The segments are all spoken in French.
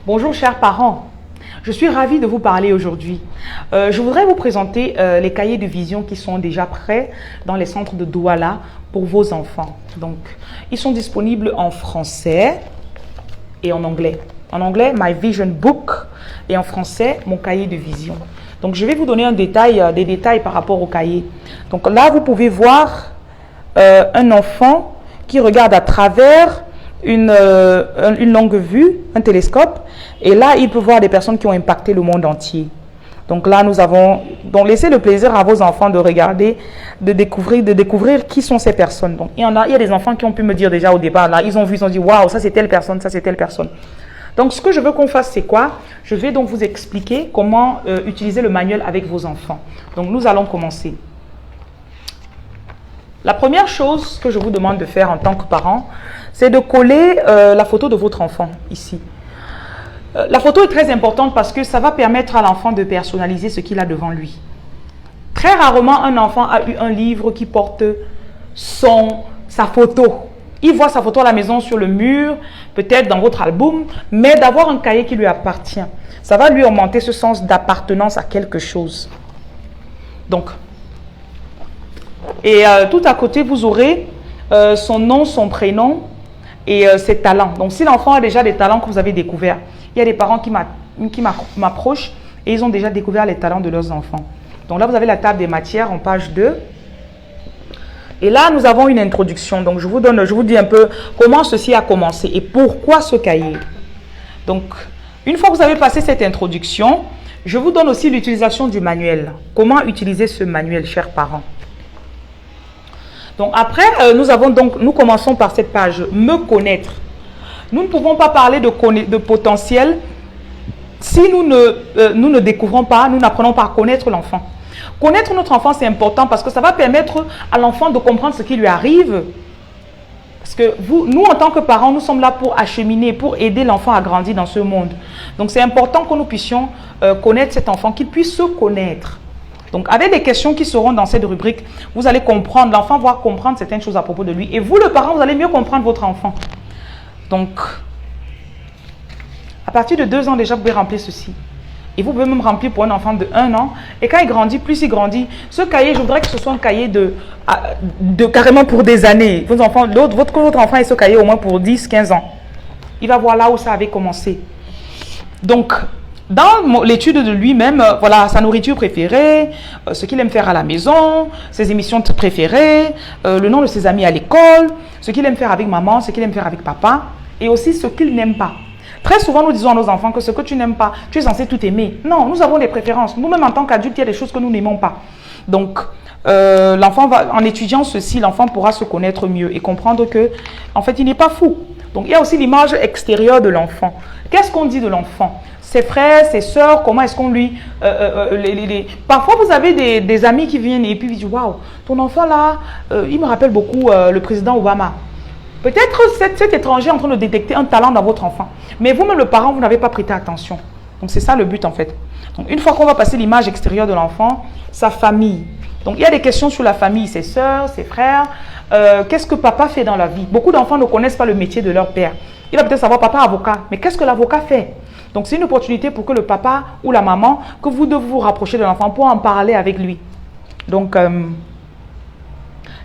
Bonjour chers parents, je suis ravie de vous parler aujourd'hui. Je voudrais vous présenter les cahiers de vision qui sont déjà prêts dans les centres de Douala pour vos enfants. Donc, ils sont disponibles en français et en anglais. En anglais, My Vision Book, et en français, mon cahier de vision. Donc, je vais vous donner des détails par rapport au cahier. Donc là, vous pouvez voir un enfant qui regarde à travers une longue vue, un télescope, et là, il peut voir des personnes qui ont impacté le monde entier. Donc là, donc laissez le plaisir à vos enfants de regarder, de découvrir qui sont ces personnes. Donc il y a des enfants qui ont pu me dire déjà au départ, là, ils ont dit, waouh, ça c'est telle personne, ça c'est telle personne. Donc ce que je veux qu'on fasse, c'est quoi? Je vais donc vous expliquer comment utiliser le manuel avec vos enfants. Donc nous allons commencer. La première chose que je vous demande de faire en tant que parent, c'est de coller la photo de votre enfant ici. La photo est très importante parce que ça va permettre à l'enfant de personnaliser ce qu'il a devant lui. Très rarement, un enfant a eu un livre qui porte sa photo. Il voit sa photo à la maison sur le mur, peut-être dans votre album, mais d'avoir un cahier qui lui appartient, ça va lui augmenter ce sens d'appartenance à quelque chose. Donc, et tout à côté, vous aurez son nom, son prénom et ses talents. Donc, si l'enfant a déjà des talents que vous avez découverts, il y a des parents qui m'approchent et ils ont déjà découvert les talents de leurs enfants. Donc là, vous avez la table des matières en page 2. Et là, nous avons une introduction. Donc, je vous dis un peu comment ceci a commencé et pourquoi ce cahier. Donc, une fois que vous avez passé cette introduction, je vous donne aussi l'utilisation du manuel. Comment utiliser ce manuel, chers parents? Donc, après, nous commençons par cette page, me connaître. Nous ne pouvons pas parler de potentiel si nous ne découvrons pas, nous n'apprenons pas à connaître l'enfant. Connaître notre enfant, c'est important parce que ça va permettre à l'enfant de comprendre ce qui lui arrive. Parce que nous, en tant que parents, nous sommes là pour acheminer, pour aider l'enfant à grandir dans ce monde. Donc, c'est important que nous puissions connaître cet enfant, qu'il puisse se connaître. Donc, avec des questions qui seront dans cette rubrique, vous allez comprendre, l'enfant va comprendre certaines choses à propos de lui. Et vous, le parent, vous allez mieux comprendre votre enfant. Donc, à partir de 2 ans déjà, vous pouvez remplir ceci. Et vous pouvez même remplir pour un enfant de 1 an. Et quand il grandit, plus il grandit, ce cahier, je voudrais que ce soit un cahier de carrément pour des années. Votre enfant ait ce cahier au moins pour 10, 15 ans. Il va voir là où ça avait commencé. Donc, dans l'étude de lui-même, voilà, sa nourriture préférée, ce qu'il aime faire à la maison, ses émissions préférées, le nom de ses amis à l'école, ce qu'il aime faire avec maman, ce qu'il aime faire avec papa, et aussi ce qu'il n'aime pas. Très souvent, nous disons à nos enfants que ce que tu n'aimes pas, tu es censé tout aimer. Non, nous avons des préférences. Nous-mêmes, en tant qu'adultes, il y a des choses que nous n'aimons pas. Donc, en étudiant ceci, l'enfant pourra se connaître mieux et comprendre que, en fait, il n'est pas fou. Donc, il y a aussi l'image extérieure de l'enfant. Qu'est-ce qu'on dit de l'enfant? Ses frères, ses sœurs, comment est-ce qu'on lui... Parfois, vous avez des amis qui viennent et puis ils disent, waouh, ton enfant là, il me rappelle beaucoup le président Obama. Peut-être cet étranger est en train de détecter un talent dans votre enfant. Mais vous-même, le parent, vous n'avez pas prêté attention. Donc, c'est ça le but, en fait. Donc, une fois qu'on va passer l'image extérieure de l'enfant, sa famille. Donc, il y a des questions sur la famille, ses sœurs, ses frères. Qu'est-ce que papa fait dans la vie? Beaucoup d'enfants ne connaissent pas le métier de leur père. Il va peut-être savoir papa avocat. Mais qu'est-ce que l'avocat fait? Donc, c'est une opportunité pour que le papa ou la maman, que vous devez vous rapprocher de l'enfant pour en parler avec lui. Donc,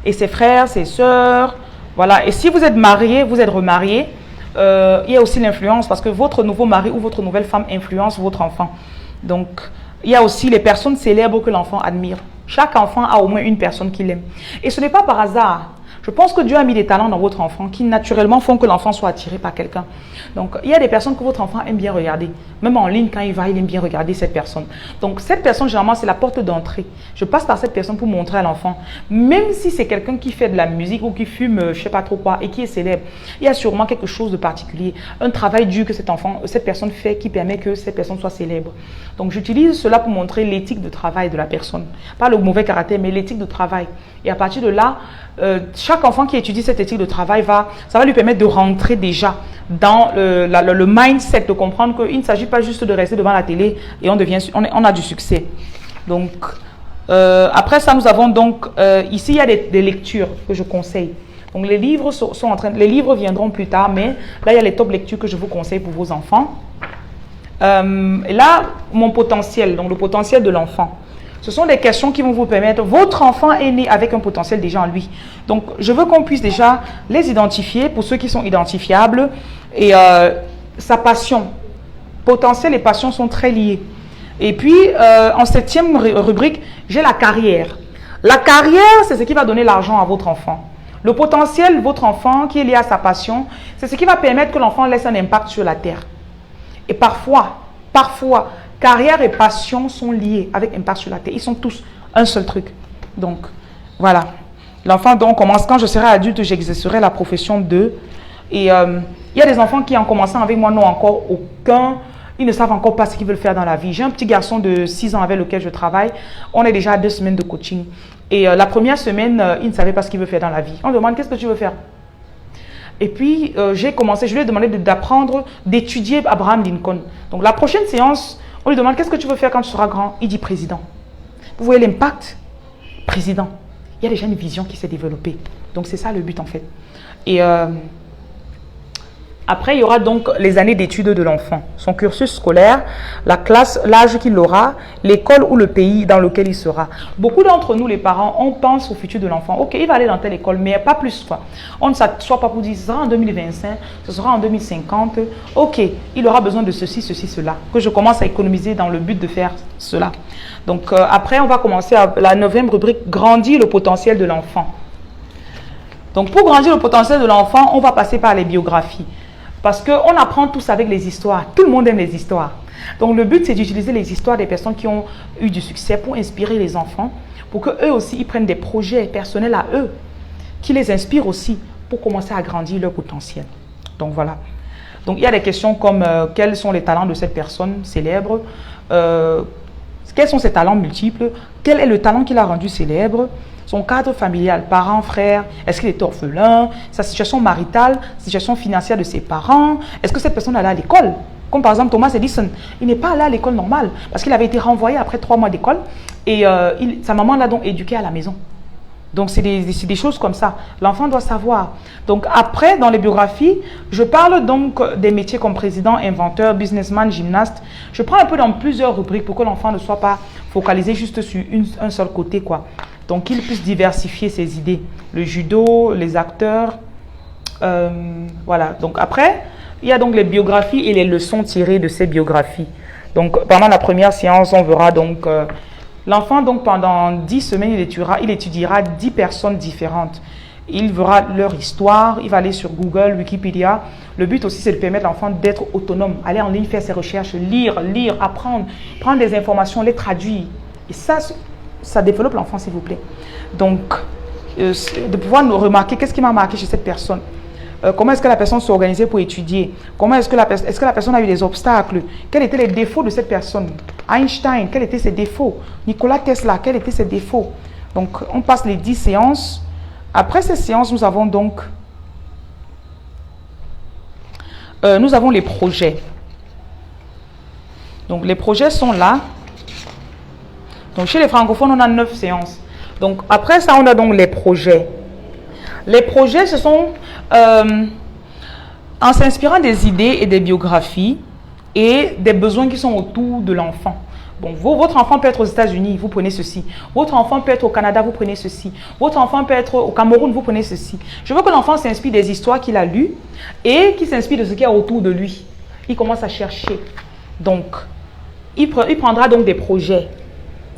et ses frères, ses sœurs... Voilà, et si vous êtes marié, vous êtes remarié, il y a aussi l'influence parce que votre nouveau mari ou votre nouvelle femme influence votre enfant. Donc, il y a aussi les personnes célèbres que l'enfant admire. Chaque enfant a au moins une personne qu'il aime. Et ce n'est pas par hasard. Je pense que Dieu a mis des talents dans votre enfant qui naturellement font que l'enfant soit attiré par quelqu'un. Donc, il y a des personnes que votre enfant aime bien regarder. Même en ligne, quand il va, il aime bien regarder cette personne. Donc, cette personne, généralement, c'est la porte d'entrée. Je passe par cette personne pour montrer à l'enfant. Même si c'est quelqu'un qui fait de la musique ou qui fume, je ne sais pas trop quoi, et qui est célèbre, il y a sûrement quelque chose de particulier. Un travail dur que cette personne fait qui permet que cette personne soit célèbre. Donc, j'utilise cela pour montrer l'éthique de travail de la personne. Pas le mauvais caractère, mais l'éthique de travail. Et à partir de là, chaque enfant qui étudie cette éthique de travail, ça va lui permettre de rentrer déjà dans le mindset, de comprendre qu'il ne s'agit pas juste de rester devant la télé et on a du succès. Donc, après ça, nous avons donc, ici, il y a des lectures que je conseille. Donc, les livres les livres viendront plus tard, mais là, il y a les top lectures que je vous conseille pour vos enfants. Et là, mon potentiel, donc le potentiel de l'enfant. Ce sont des questions qui vont vous permettre, votre enfant est né avec un potentiel déjà en lui. Donc, je veux qu'on puisse déjà les identifier pour ceux qui sont identifiables. Et sa passion, potentiel et passion sont très liés. Et puis, en 7e rubrique, j'ai la carrière. La carrière, c'est ce qui va donner l'argent à votre enfant. Le potentiel de votre enfant qui est lié à sa passion, c'est ce qui va permettre que l'enfant laisse un impact sur la terre. Et parfois, carrière et passion sont liés avec impact sur la terre. Ils sont tous un seul truc. Donc, voilà. L'enfant donc commence, quand je serai adulte, j'exercerai la profession de. Et il y a des enfants qui, en commençant avec moi, n'ont encore aucun. Ils ne savent encore pas ce qu'ils veulent faire dans la vie. J'ai un petit garçon de 6 ans avec lequel je travaille. On est déjà à 2 semaines de coaching. Et la première semaine, il ne savait pas ce qu'il veut faire dans la vie. On demande, qu'est-ce que tu veux faire? Et puis, j'ai commencé, je lui ai demandé d'apprendre, d'étudier Abraham Lincoln. Donc, la prochaine séance, on lui demande, qu'est-ce que tu veux faire quand tu seras grand? Il dit président. Vous voyez l'impact? Président. Il y a déjà une vision qui s'est développée. Donc, c'est ça le but, en fait. Et après, il y aura donc les années d'études de l'enfant, son cursus scolaire, la classe, l'âge qu'il aura, l'école ou le pays dans lequel il sera. Beaucoup d'entre nous, les parents, on pense au futur de l'enfant. Ok, il va aller dans telle école, mais pas plus. On ne s'assoit pas pour dire, ce sera en 2025, ce sera en 2050. Ok, il aura besoin de ceci, ceci, cela. Que je commence à économiser dans le but de faire cela. Donc, après, on va commencer à la 9e rubrique, grandir le potentiel de l'enfant. Donc, pour grandir le potentiel de l'enfant, on va passer par les biographies. Parce qu'on apprend tous avec les histoires. Tout le monde aime les histoires. Donc, le but, c'est d'utiliser les histoires des personnes qui ont eu du succès pour inspirer les enfants, pour qu'eux aussi, ils prennent des projets personnels à eux, qui les inspirent aussi pour commencer à grandir leur potentiel. Donc, voilà. Donc, il y a des questions comme quels sont les talents de cette personne célèbre, quels sont ses talents multiples, quel est le talent qui l'a rendu célèbre, son cadre familial, parents, frères, est-ce qu'il est orphelin, sa situation maritale, situation financière de ses parents, est-ce que cette personne allait à l'école? Comme par exemple Thomas Edison, il n'est pas allé à l'école normale parce qu'il avait été renvoyé après 3 mois d'école et sa maman l'a donc éduqué à la maison. Donc c'est des choses comme ça, l'enfant doit savoir. Donc après, dans les biographies, je parle donc des métiers comme président, inventeur, businessman, gymnaste. Je prends un peu dans plusieurs rubriques pour que l'enfant ne soit pas focalisé juste sur un seul côté, quoi. Donc, qu'il puisse diversifier ses idées. Le judo, les acteurs, voilà. Donc, après, il y a donc les biographies et les leçons tirées de ces biographies. Donc, pendant la première séance, on verra donc... l'enfant, donc, pendant 10 semaines, il étudiera 10 personnes différentes. Il verra leur histoire, il va aller sur Google, Wikipédia. Le but aussi, c'est de permettre à l'enfant d'être autonome, aller en ligne, faire ses recherches, lire, apprendre, prendre des informations, les traduire. Et ça développe l'enfant, s'il vous plaît. Donc, de pouvoir nous remarquer qu'est-ce qui m'a marqué chez cette personne. Comment est-ce que la personne s'est organisée pour étudier? Comment est-ce que la personne a eu des obstacles? Quels étaient les défauts de cette personne? Einstein, quels étaient ses défauts? Nikola Tesla, quels étaient ses défauts? Donc, on passe les 10 séances. Après ces séances, nous avons donc les projets. Donc, les projets sont là. Donc, chez les francophones, on a 9 séances. Donc, après ça, on a donc les projets. Les projets, ce sont en s'inspirant des idées et des biographies et des besoins qui sont autour de l'enfant. Bon, votre enfant peut être aux États-Unis, vous prenez ceci. Votre enfant peut être au Canada, vous prenez ceci. Votre enfant peut être au Cameroun, vous prenez ceci. Je veux que l'enfant s'inspire des histoires qu'il a lues et qu'il s'inspire de ce qu'il y a autour de lui. Il commence à chercher. Donc, il prendra donc des projets.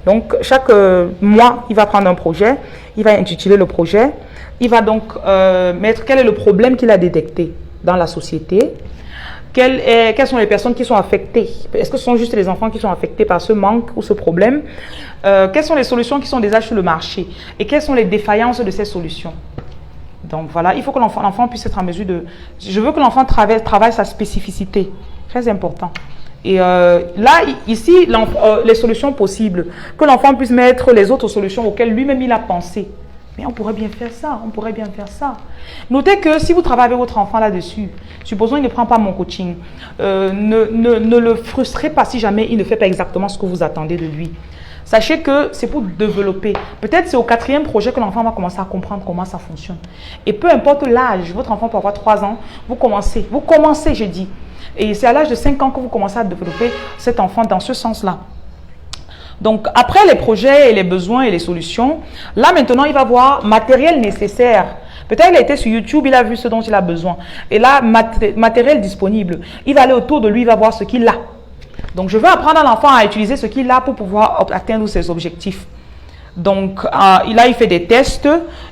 Donc, chaque mois, il va prendre un projet, il va intituler le projet, il va donc mettre quel est le problème qu'il a détecté dans la société, quelles sont les personnes qui sont affectées, est-ce que ce sont juste les enfants qui sont affectés par ce manque ou ce problème, quelles sont les solutions qui sont déjà sur le marché et quelles sont les défaillances de ces solutions. Donc, voilà, il faut que l'enfant puisse être en mesure de... Je veux que l'enfant travaille sa spécificité, très important. Et là, ici, les solutions possibles, que l'enfant puisse mettre les autres solutions auxquelles lui-même il a pensé. Mais on pourrait bien faire ça, on pourrait bien faire ça. Notez que si vous travaillez avec votre enfant là-dessus, supposons qu'il ne prend pas mon coaching, ne le frustrez pas si jamais il ne fait pas exactement ce que vous attendez de lui. Sachez que c'est pour développer. Peut-être c'est au 4e projet que l'enfant va commencer à comprendre comment ça fonctionne. Et peu importe l'âge, votre enfant peut avoir 3 ans, vous commencez, je dis. Et c'est à l'âge de 5 ans que vous commencez à développer cet enfant dans ce sens-là. Donc, après les projets et les besoins et les solutions, là maintenant, il va voir matériel nécessaire. Peut-être il a été sur YouTube, il a vu ce dont il a besoin. Et là, matériel disponible. Il va aller autour de lui, il va voir ce qu'il a. Donc, je veux apprendre à l'enfant à utiliser ce qu'il a pour pouvoir atteindre ses objectifs. Donc, il fait des tests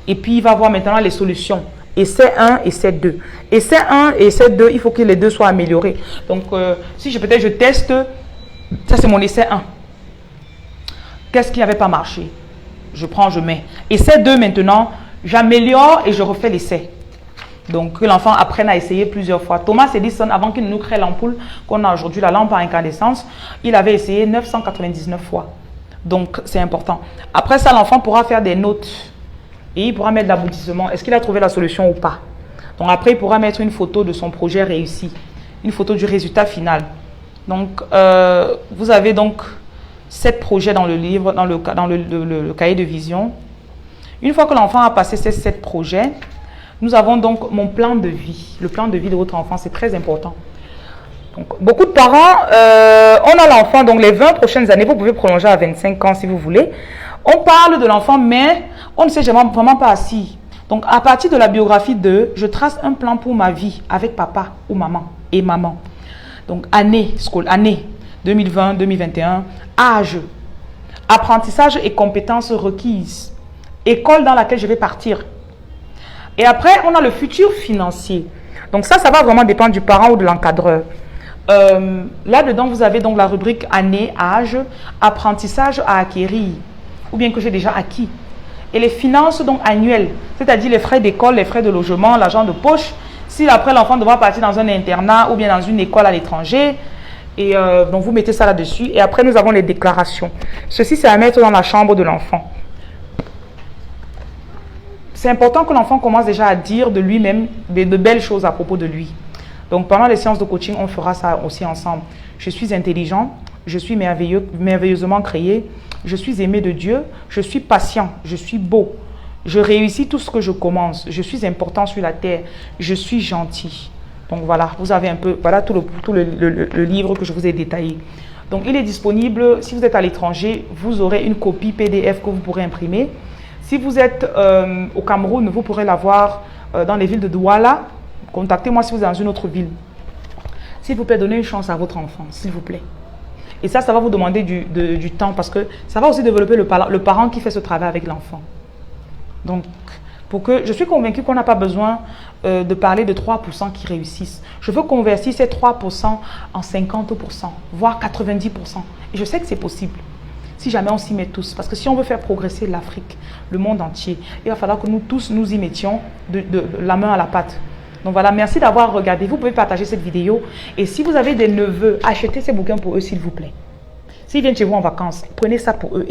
et puis il va voir maintenant les solutions. Essai 1, essai 2. Essai 1 et essai 2, il faut que les deux soient améliorés. Donc, si peut-être je teste, ça c'est mon essai 1. Qu'est-ce qui n'avait pas marché? Je prends, je mets. Essai 2 maintenant, j'améliore et je refais l'essai. Donc, que l'enfant apprenne à essayer plusieurs fois. Thomas Edison, avant qu'il nous crée l'ampoule qu'on a aujourd'hui, la lampe à incandescence, il avait essayé 999 fois. Donc, c'est important. Après ça, l'enfant pourra faire des notes et il pourra mettre l'aboutissement. Est-ce qu'il a trouvé la solution ou pas? Donc, après, il pourra mettre une photo de son projet réussi, une photo du résultat final. Donc, vous avez donc 7 projets dans le livre, dans le cahier de vision. Une fois que l'enfant a passé ces 7 projets, nous avons donc mon plan de vie. Le plan de vie de votre enfant, c'est très important. Donc, beaucoup de parents, on a l'enfant, donc les 20 prochaines années, vous pouvez prolonger à 25 ans si vous voulez. On parle de l'enfant, mais on ne s'est vraiment pas assis. Donc, à partir de la biographie je trace un plan pour ma vie avec papa ou maman et maman. Donc, année 2020, 2021, âge, apprentissage et compétences requises, école dans laquelle je vais partir. Et après, on a le futur financier. Donc ça va vraiment dépendre du parent ou de l'encadreur. Là-dedans, vous avez donc la rubrique année, âge, apprentissage à acquérir, ou bien que j'ai déjà acquis. Et les finances donc annuelles, c'est-à-dire les frais d'école, les frais de logement, l'argent de poche. Si après l'enfant devra partir dans un internat ou bien dans une école à l'étranger, et donc vous mettez ça là-dessus. Et après, nous avons les déclarations. Ceci, c'est à mettre dans la chambre de l'enfant. C'est important que l'enfant commence déjà à dire de lui-même de belles choses à propos de lui. Donc, pendant les séances de coaching, on fera ça aussi ensemble. Je suis intelligent, je suis merveilleusement créé, je suis aimé de Dieu, je suis patient, je suis beau, je réussis tout ce que je commence, je suis important sur la terre, je suis gentil. Donc, voilà, vous avez un peu, voilà tout le livre que je vous ai détaillé. Donc, il est disponible, si vous êtes à l'étranger, vous aurez une copie PDF que vous pourrez imprimer. Si vous êtes au Cameroun, vous pourrez l'avoir dans les villes de Douala. Contactez-moi si vous êtes dans une autre ville. S'il vous plaît, donnez une chance à votre enfant, s'il vous plaît. Et ça va vous demander du temps parce que ça va aussi développer le parent qui fait ce travail avec l'enfant. Donc, je suis convaincue qu'on n'a pas besoin de parler de 3% qui réussissent. Je veux convertir ces 3% en 50%, voire 90%. Et je sais que c'est possible. Si jamais on s'y met tous. Parce que si on veut faire progresser l'Afrique, le monde entier, il va falloir que nous tous nous y mettions de la main à la pâte. Donc voilà, merci d'avoir regardé. Vous pouvez partager cette vidéo. Et si vous avez des neveux, achetez ces bouquins pour eux, s'il vous plaît. S'ils viennent chez vous en vacances, prenez ça pour eux.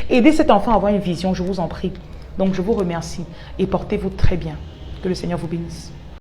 Aidez cet enfant à avoir une vision, je vous en prie. Donc je vous remercie et portez-vous très bien. Que le Seigneur vous bénisse.